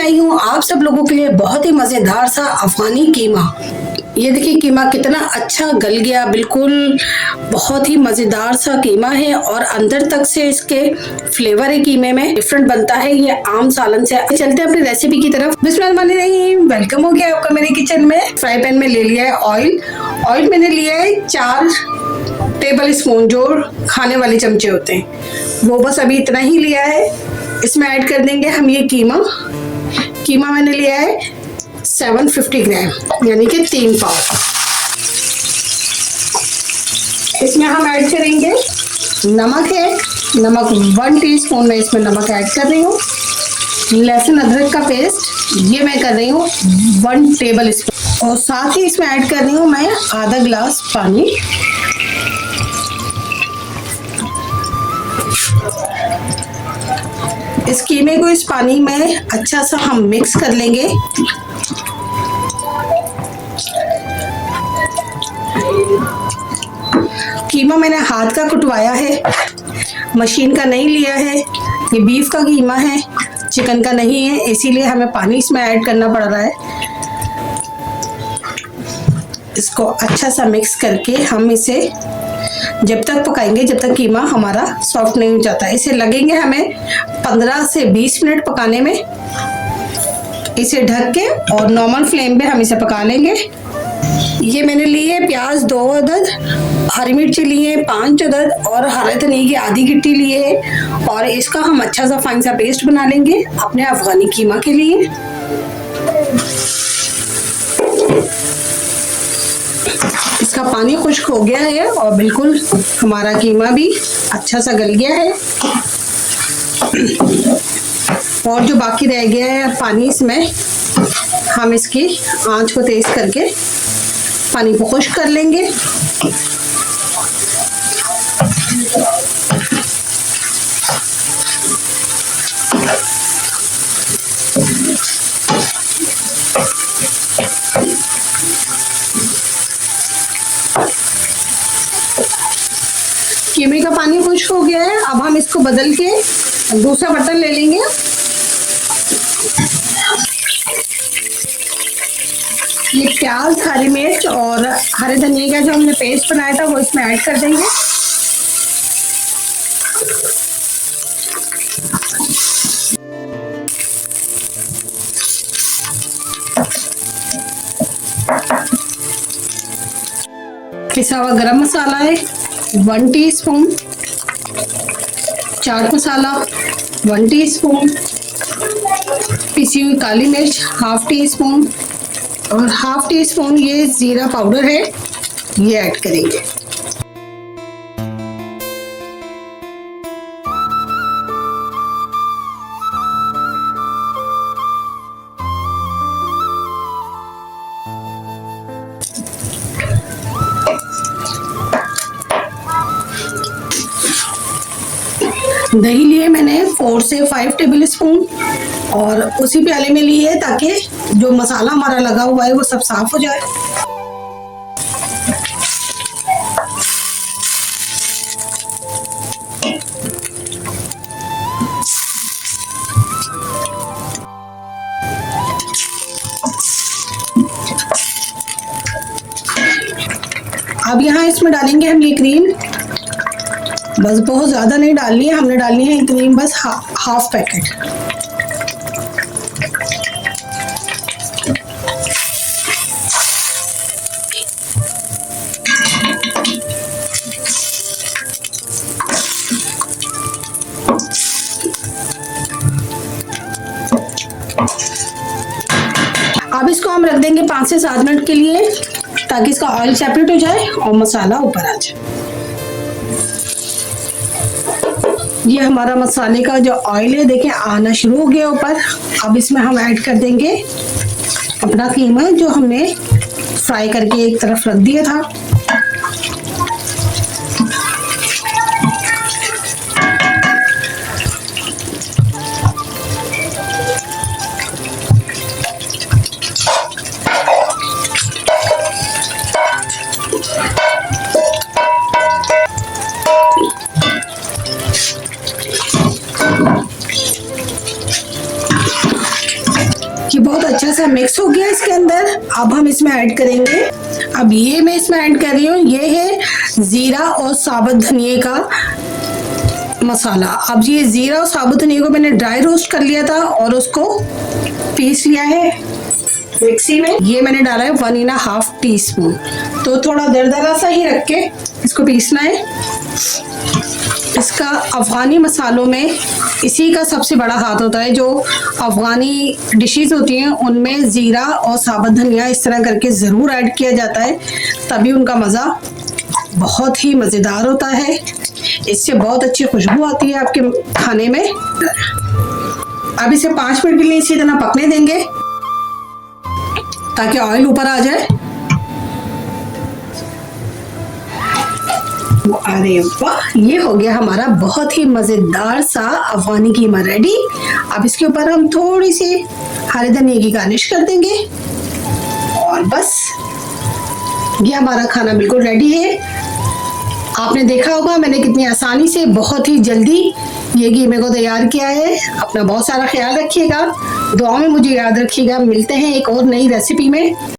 लाई हूँ आप सब लोगों के लिए बहुत ही मजेदार सा अफगानी कीमा। ये देखिए कीमा कितना अच्छा गल गया, बिल्कुल बहुत ही मजेदार सा कीमा है और अंदर तक से इसके फ्लेवर है कीमे में, डिफरेंट बनता है ये आम सालन से। चलते हैं अपनी रेसिपी की तरफ। बिस्मिल्लाहिर्रहमानिर्रहीम, वेलकम हो गया आपका मेरे किचन में। फ्राई पैन में ले लिया है ऑयल मैंने लिया है 4 टेबल स्पून, जो खाने वाले चमचे होते हैं वो, बस अभी इतना ही लिया है। इसमें ऐड कर देंगे हम ये कीमा मैंने लिया है 750 ग्राम, यानी कि 3 पाव। इसमें हम ऐड करेंगे नमक 1 टीस्पून में इसमें नमक ऐड कर रही हूँ। लहसुन अदरक का पेस्ट ये मैं कर रही हूँ 1 टेबल स्पून, और साथ ही इसमें ऐड कर रही हूँ मैं आधा ग्लास पानी। इस कीमे को इस पानी में अच्छा सा हम मिक्स कर लेंगे। कीमा मैंने हाथ का कुटवाया है, मशीन का नहीं लिया है। ये बीफ का कीमा है, चिकन का नहीं है, इसीलिए हमें पानी इसमें ऐड करना पड़ रहा है। इसको अच्छा सा मिक्स करके हम इसे जब तक पकाएंगे जब तक कीमा हमारा सॉफ्ट नहीं हो जाता। इसे लगेंगे हमें 15 से 20 मिनट पकाने में। इसे ढक के और नॉर्मल फ्लेम पे हम इसे पका लेंगे। ये मैंने लिए प्याज 2 अदद, हरी मिर्ची लिए 5 अदद और हरे धनिया की आधी गिट्टी लिए है, और इसका हम अच्छा सा फाइन सा पेस्ट बना लेंगे अपने अफगानी कीमा के लिए। इसका पानी खुश्क हो गया है और बिल्कुल हमारा कीमा भी अच्छा सा गल गया है, और जो बाकी रह गया है पानी, इसमें हम इसकी आंच को तेज करके पानी को खुश्क कर लेंगे। कीमे का पानी खुश्क हो गया है। अब हम इसको बदल के दूसरा बर्तन ले लेंगे। ये प्याज, हरी मिर्च और हरे धनिया का जो हमने पेस्ट बनाया था वो इसमें ऐड कर देंगे। पिसा हुआ गरम मसाला है 1 टीस्पून, चाट मसाला 1 टीस्पून, पिसी हुई काली मिर्च 1/2 टीस्पून, और 1/2 टीस्पून ये जीरा पाउडर है, ये ऐड करेंगे। दही लिए मैंने 4 से 5 टेबल स्पून, और उसी प्याले में ली है ताकि जो मसाला हमारा लगा हुआ है वो सब साफ हो जाए। अब यहाँ इसमें डालेंगे हम ये क्रीम, बस बहुत ज़्यादा नहीं डालनी है, हमने डालनी है क्रीम बस हाफ पैकेट। अब इसको हम रख देंगे 5 से 7 मिनट के लिए, ताकि इसका ऑयल सेपरेट हो जाए और मसाला ऊपर आ जाए। ये हमारा मसाले का जो ऑयल है देखें आना शुरू हो गया ऊपर। अब इसमें हम ऐड कर देंगे अपना कीमा जो हमने फ्राई करके एक तरफ रख दिया था। अच्छा मिक्स हो गया इसके अंदर। अब हम इसमें ऐड करेंगे, अब ये मैं इसमें ऐड कर रही हूँ, ये है जीरा और साबुत धनिए का मसाला। अब ये जीरा और साबुत धनिया को मैंने ड्राई रोस्ट कर लिया था और उसको पीस लिया है मिक्सी में। ये मैंने डाला है 1.5 टीस्पून। तो थोड़ा दरदरा सा ही रख के इसको पीसना है। इसका अफ़गानी मसालों में इसी का सबसे बड़ा हाथ होता है। जो अफ़गानी डिशेस होती हैं उनमें ज़ीरा और साबुत धनिया इस तरह करके ज़रूर ऐड किया जाता है, तभी उनका मज़ा बहुत ही मज़ेदार होता है। इससे बहुत अच्छी खुशबू आती है आपके खाने में। अब इसे 5 मिनट के लिए इसी तरह पकने देंगे ताकि ऑयल ऊपर आ जाए। अरे वाह, ये हो गया हमारा बहुत ही मजेदार सा अफगानी कीमा रेडी। अब इसके ऊपर हम थोड़ी सी हरे धनिया की गार्निश कर देंगे और बस ये हमारा खाना बिल्कुल रेडी है। आपने देखा होगा मैंने कितनी आसानी से बहुत ही जल्दी ये कीमे को तैयार किया है। अपना बहुत सारा ख्याल रखिएगा, दुआ में मुझे याद रखिएगा। मिलते हैं एक और नई रेसिपी में।